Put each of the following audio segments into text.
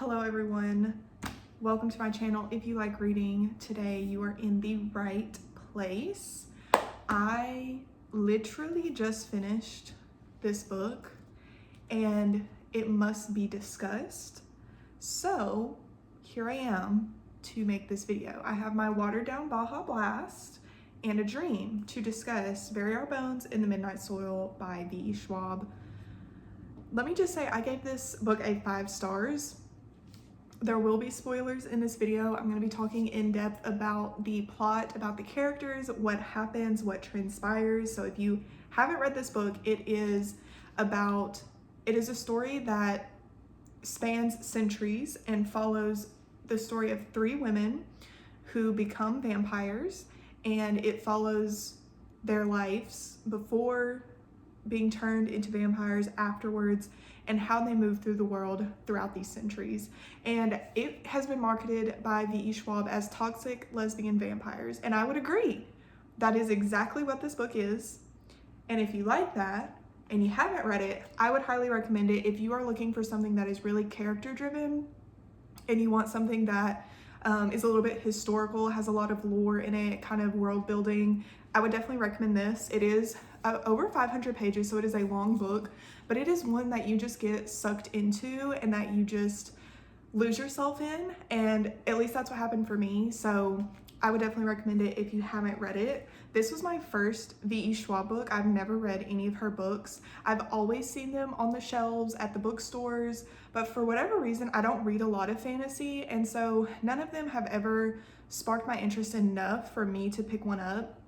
Hello everyone, welcome to my channel. If you like reading, today you are in the right place. I literally just finished this book and it must be discussed. So here I am to make this video. I have my watered down Baja Blast and a dream to discuss Bury Our Bones in the Midnight Soil by Schwab. Let me just say I gave this book a 5 stars. There will be spoilers in this video. I'm going to be talking in depth about the plot, about the characters, what happens, what transpires. So if you haven't read this book, it is a story that spans centuries and follows the story of 3 women who become vampires, and it follows their lives before being turned into vampires, afterwards, and how they move through the world throughout these centuries. And it has been marketed by V.E. Schwab as toxic lesbian vampires, and I would agree. That is exactly what this book is. And if you like that and you haven't read it, I would highly recommend it. If you are looking for something that is really character driven and you want something that is a little bit historical, has a lot of lore in it, kind of world building, I would definitely recommend this. It is over 500 pages, so it is a long book, but it is one that you just get sucked into and that you just lose yourself in, and at least that's what happened for me. So I would definitely recommend it if you haven't read it. This was my first V.E. Schwab book. I've never read any of her books. I've always seen them on the shelves at the bookstores, but for whatever reason, I don't read a lot of fantasy, and so none of them have ever sparked my interest enough for me to pick one up.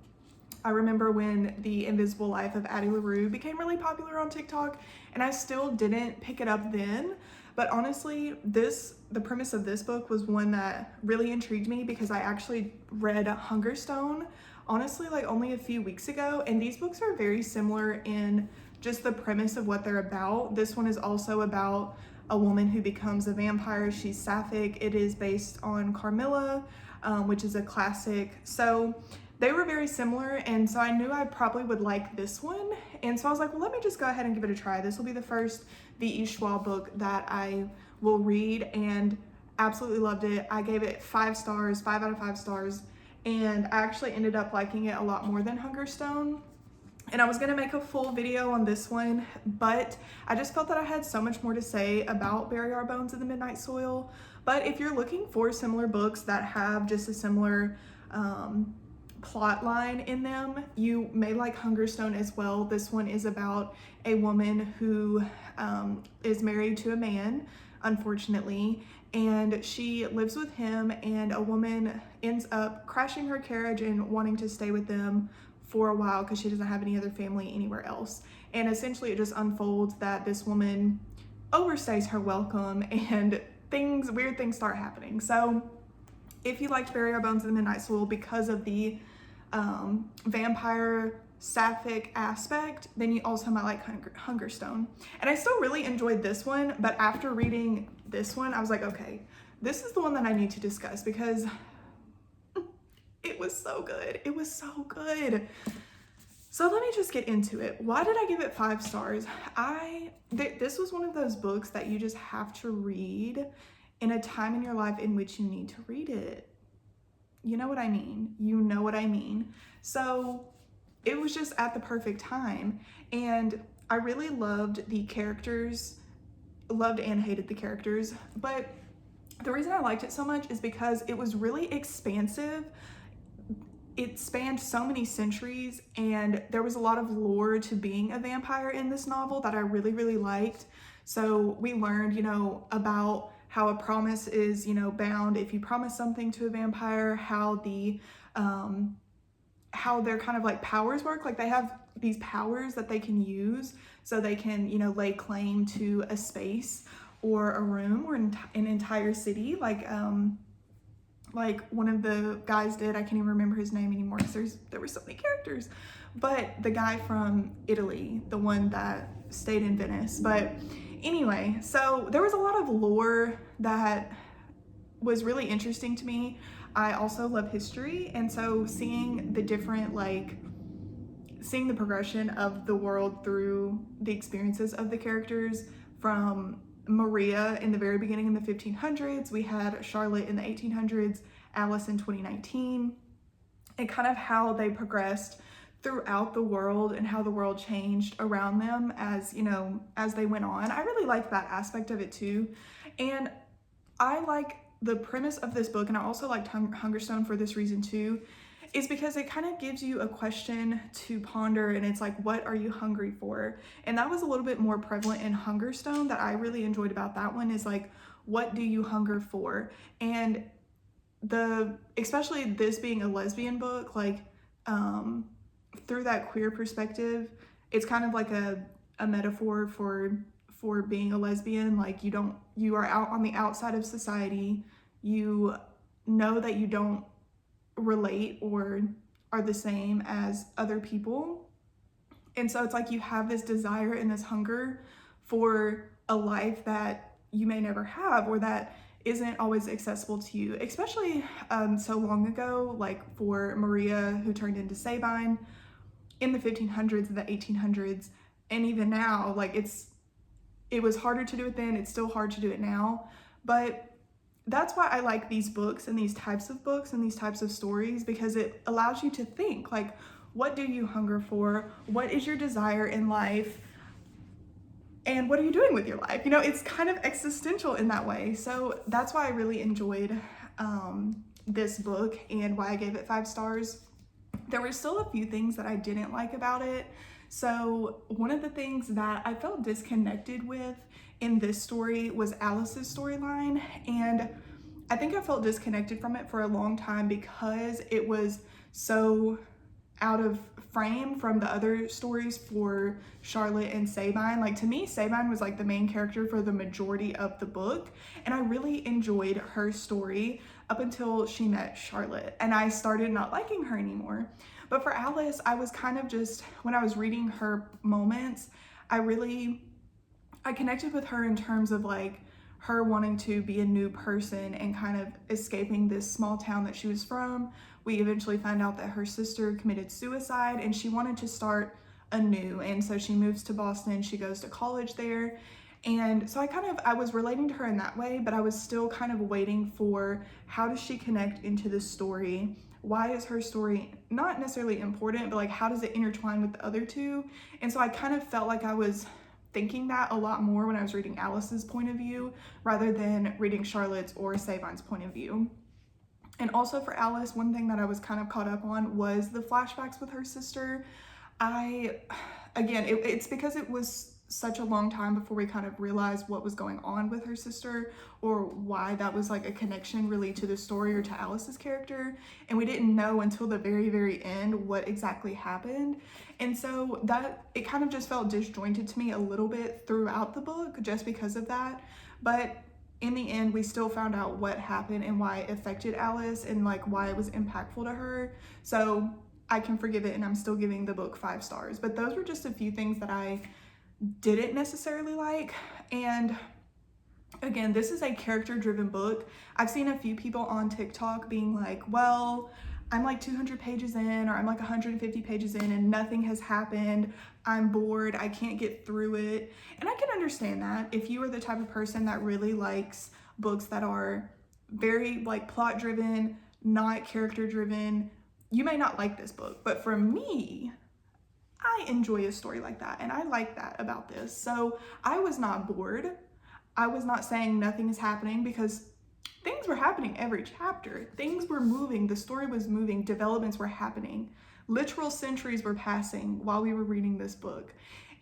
I remember when The Invisible Life of Addie LaRue became really popular on TikTok, and I still didn't pick it up then. But honestly, the premise of this book was one that really intrigued me because I actually read Hungerstone, honestly, like only a few weeks ago, and these books are very similar in just the premise of what they're about. This one is also about a woman who becomes a vampire. She's sapphic. It is based on Carmilla, which is a classic. So they were very similar, and so I knew I probably would like this one, and so I was like, well, let me just go ahead and give it a try. This will be the first V.E. Schwab book that I will read, and absolutely loved it. I gave it 5 stars, 5 out of 5 stars, and I actually ended up liking it a lot more than Hungerstone. And I was gonna make a full video on this one, but I just felt that I had so much more to say about Bury Our Bones in the Midnight Soil. But if you're looking for similar books that have just a similar plot line in them, you may like Hungerstone as well. This one is about a woman who is married to a man, unfortunately, and she lives with him, and a woman ends up crashing her carriage and wanting to stay with them for a while because she doesn't have any other family anywhere else. And essentially it just unfolds that this woman overstays her welcome and weird things start happening. So if you liked Bury Our Bones in the Midnight Soil because of the vampire sapphic aspect, then you also might like Hungerstone. And I still really enjoyed this one, but after reading this one, I was like, okay, this is the one that I need to discuss because it was so good. It was so good. So let me just get into it. Why did I give it 5 stars? This was one of those books that you just have to read in a time in your life in which you need to read it. You know what I mean? You know what I mean. So it was just at the perfect time. And I really loved the characters, loved and hated the characters. But the reason I liked it so much is because it was really expansive. It spanned so many centuries, and there was a lot of lore to being a vampire in this novel that I really, really liked. So we learned, about how a promise is, bound if you promise something to a vampire, how their kind of like powers work. Like they have these powers that they can use so they can, lay claim to a space or a room or an entire city. Like one of the guys did, I can't even remember his name anymore because there were so many characters, but the guy from Italy, the one that stayed in Venice. But anyway, so there was a lot of lore that was really interesting to me. I also love history, and so seeing the different, seeing the progression of the world through the experiences of the characters from Maria in the very beginning in the 1500s. We had Charlotte in the 1800s, Alice in 2019, and kind of how they progressed throughout the world and how the world changed around them as, you know, as they went on. I really like that aspect of it too. And I like the premise of this book, and I also liked Hungerstone for this reason too, is because it kind of gives you a question to ponder, and it's like, what are you hungry for? And that was a little bit more prevalent in Hungerstone. That I really enjoyed about that one is like, what do you hunger for? And especially this being a lesbian book, like through that queer perspective, it's kind of like a metaphor for being a lesbian. Like you are out on the outside of society, you know that you don't relate or are the same as other people, and so it's like you have this desire and this hunger for a life that you may never have, or that isn't always accessible to you, especially so long ago, like for Maria, who turned into Sabine in the 1500s and the 1800s, and even now, like it was harder to do it then, it's still hard to do it now. But that's why I like these books and these types of books and these types of stories, because it allows you to think, like, what do you hunger for? What is your desire in life? And what are you doing with your life? You know, it's kind of existential in that way. So that's why I really enjoyed this book and why I gave it 5 stars. There were still a few things that I didn't like about it. So one of the things that I felt disconnected with in this story was Alice's storyline, and I think I felt disconnected from it for a long time because it was so out of frame from the other stories for Charlotte and Sabine. Like, to me, Sabine was like the main character for the majority of the book, and I really enjoyed her story up until she met Charlotte, and I started not liking her anymore. But for Alice, I was kind of just, when I was reading her moments, I connected with her in terms of like her wanting to be a new person and kind of escaping this small town that she was from. We eventually find out that her sister committed suicide and she wanted to start anew. And so she moves to Boston, she goes to college there. And so I was relating to her in that way, but I was still kind of waiting for, how does she connect into this story? Why is her story not necessarily important, but like, how does it intertwine with the other two? And so I kind of felt like I was thinking that a lot more when I was reading Alice's point of view rather than reading Charlotte's or Sabine's point of view. And also for Alice, one thing that I was kind of caught up on was the flashbacks with her sister. It's because it was such a long time before we kind of realized what was going on with her sister, or why that was like a connection really to the story or to Alice's character, and we didn't know until the very, very end what exactly happened. And so that, it kind of just felt disjointed to me a little bit throughout the book just because of that. But in the end, we still found out what happened and why it affected Alice and like why it was impactful to her. So I can forgive it, and I'm still giving the book 5 stars. But those were just a few things that I didn't necessarily like. And again, this is a character-driven book. I've seen a few people on TikTok being like, well, I'm like 200 pages in, or I'm like 150 pages in and nothing has happened. I'm bored, I can't get through it. And I can understand that. If you are the type of person that really likes books that are very like plot-driven, not character-driven, you may not like this book. But for me, I enjoy a story like that, and I like that about this. So I was not bored. I was not saying nothing is happening, because things were happening every chapter. Things were moving, the story was moving, developments were happening. Literal centuries were passing while we were reading this book.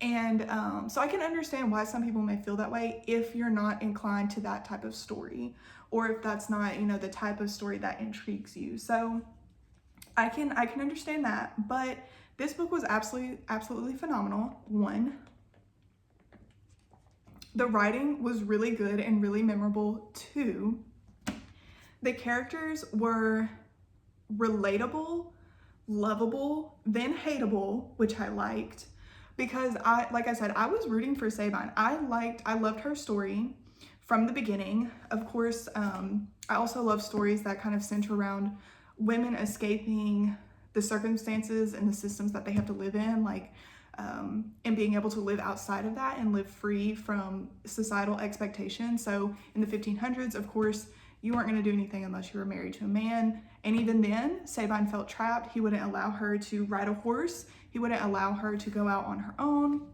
And so I can understand why some people may feel that way if you're not inclined to that type of story, or if that's not, you know, the type of story that intrigues you. So I can understand that, but this book was absolutely phenomenal. 1, the writing was really good and really memorable. 2, the characters were relatable, lovable, then hateable, which I liked, because like I said, I was rooting for Sabine. I loved her story from the beginning. Of course, I also love stories that kind of center around women escaping the circumstances and the systems that they have to live in. Like and being able to live outside of that and live free from societal expectations. So in the 1500s, of course, you weren't going to do anything unless you were married to a man. And even then, Sabine felt trapped. He wouldn't allow her to ride a horse. He wouldn't allow her to go out on her own,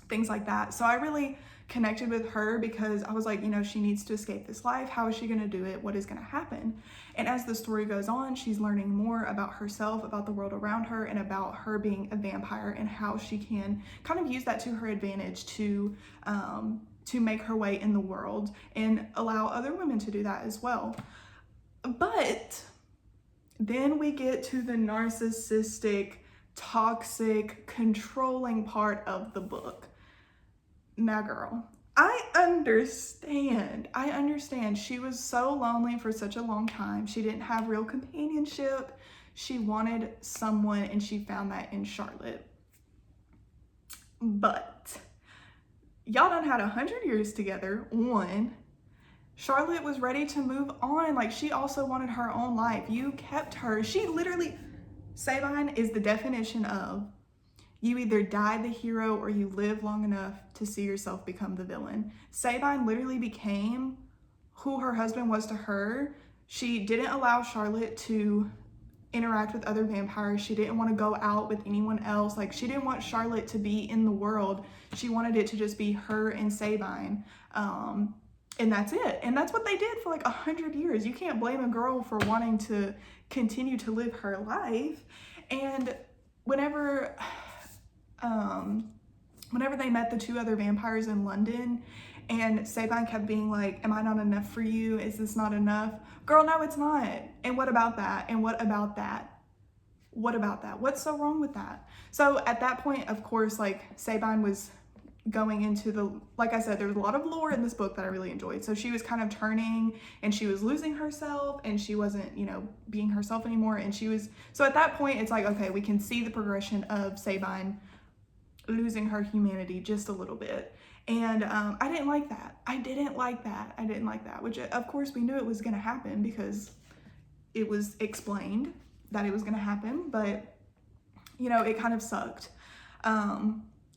things like that. So I really connected with her because I was like, you know, she needs to escape this life. How is she going to do it? What is going to happen? And as the story goes on, she's learning more about herself, about the world around her, and about her being a vampire and how she can kind of use that to her advantage to make her way in the world and allow other women to do that as well. But then we get to the narcissistic, toxic, controlling part of the book. Now, girl, I understand. She was so lonely for such a long time. She didn't have real companionship. She wanted someone, and she found that in Charlotte. But y'all done had 100 years together. Charlotte was ready to move on. Like, she also wanted her own life. You kept her. Sabine is the definition of you either die the hero or you live long enough to see yourself become the villain. Sabine literally became who her husband was to her. She didn't allow Charlotte to interact with other vampires. She didn't want to go out with anyone else. Like, she didn't want Charlotte to be in the world. She wanted it to just be her and Sabine. And that's it. And that's what they did for like 100 years. You can't blame a girl for wanting to continue to live her life. And whenever they met the two other vampires in London, and Sabine kept being like, am I not enough for you? Is this not enough? Girl, no, it's not. And what about that? And what about that? What about that? What's so wrong with that? So at that point, of course, like, Sabine was going into like I said, there was a lot of lore in this book that I really enjoyed. So she was kind of turning, and she was losing herself, and she wasn't, you know, being herself anymore. And so at that point, it's like, okay, we can see the progression of Sabine losing her humanity just a little bit. And I didn't like that. Which, of course, we knew it was going to happen because it was explained that it was going to happen. But, you know, it kind of sucked.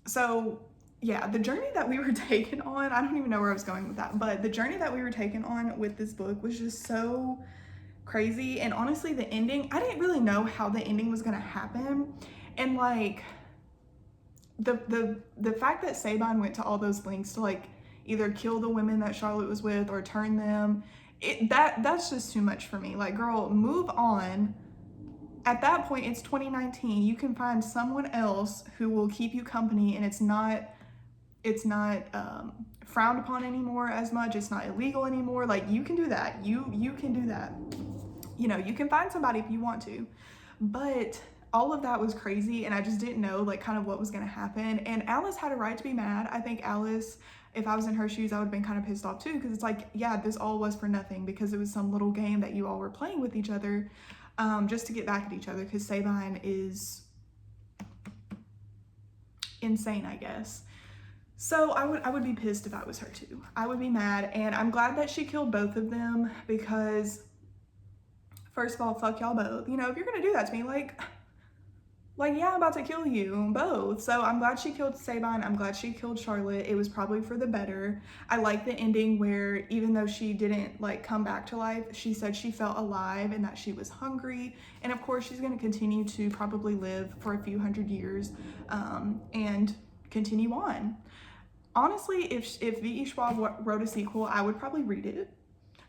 So, yeah, the journey that we were taken on, I don't even know where I was going with that, but the journey that we were taken on with this book was just so crazy. And honestly, the ending, I didn't really know how the ending was going to happen. And, like, the fact that Sabine went to all those lengths to, like, either kill the women that Charlotte was with or turn them, that's just too much for me. Like, girl, move on. At that point, it's 2019. You can find someone else who will keep you company, and it's not frowned upon anymore as much. It's not illegal anymore. Like, you can do that. You can do that. You know, you can find somebody if you want to. But all of that was crazy, and I just didn't know, like, kind of what was going to happen. And Alice had a right to be mad. I think Alice, if I was in her shoes, I would have been kind of pissed off too, because it's like, yeah, this all was for nothing, because it was some little game that you all were playing with each other, just to get back at each other, because Sabine is insane, I guess. So I would be pissed if I was her too. I would be mad, and I'm glad that she killed both of them, because first of all, fuck y'all both. You know, if you're gonna do that to me, like, yeah, I'm about to kill you both. So I'm glad she killed Sabine. I'm glad she killed Charlotte. It was probably for the better. I like the ending where, even though she didn't, like, come back to life, she said she felt alive and that she was hungry. And of course, she's going to continue to probably live for a few hundred years and continue on. Honestly, if V.E. Schwab wrote a sequel, I would probably read it.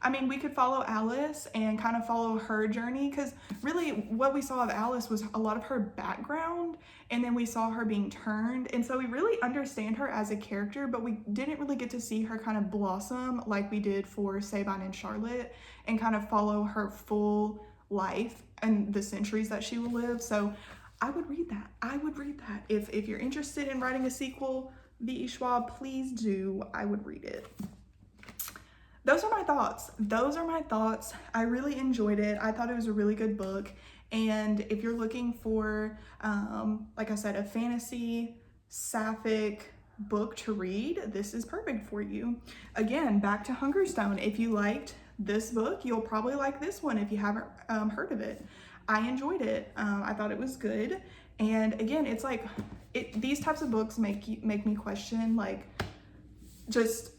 I mean, we could follow Alice and kind of follow her journey, because really what we saw of Alice was a lot of her background, and then we saw her being turned, and so we really understand her as a character, but we didn't really get to see her kind of blossom like we did for Sabine and Charlotte, and kind of follow her full life and the centuries that she will live. So I would read that. If you're interested in writing a sequel, V.E. Schwab, please do. I would read it. Those are my thoughts. I really enjoyed it. I thought it was a really good book. And if you're looking for, like I said, a fantasy, sapphic book to read, this is perfect for you. Again, back to Hungerstone. If you liked this book, you'll probably like this one if you haven't heard of it. I enjoyed it. I thought it was good. And again, it's like these types of books make me question like just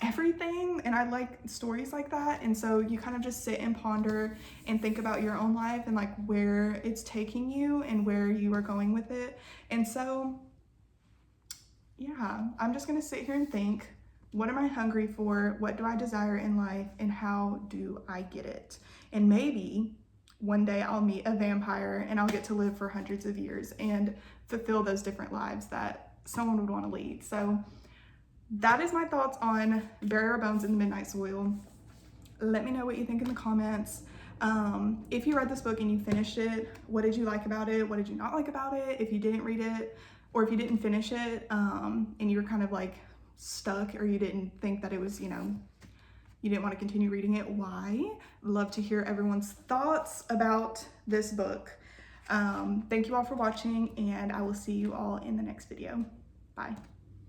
everything, and I like stories like that. And so you kind of just sit and ponder and think about your own life and like where it's taking you and where you are going with it. And so yeah, I'm just gonna sit here and think, what am I hungry for? What do I desire in life? And how do I get it? And maybe one day I'll meet a vampire and I'll get to live for hundreds of years and fulfill those different lives that someone would want to lead. So that is my thoughts on Bury Our Bones in the Midnight Soil. Let me know what you think in the comments. If you read this book and you finished it, what did you like about it? What did you not like about it? If you didn't read it, or if you didn't finish it, and you were kind of like stuck, or you didn't think that it was, you know, you didn't want to continue reading it, why? Love to hear everyone's thoughts about this book. Thank you all for watching, and I will see you all in the next video. Bye.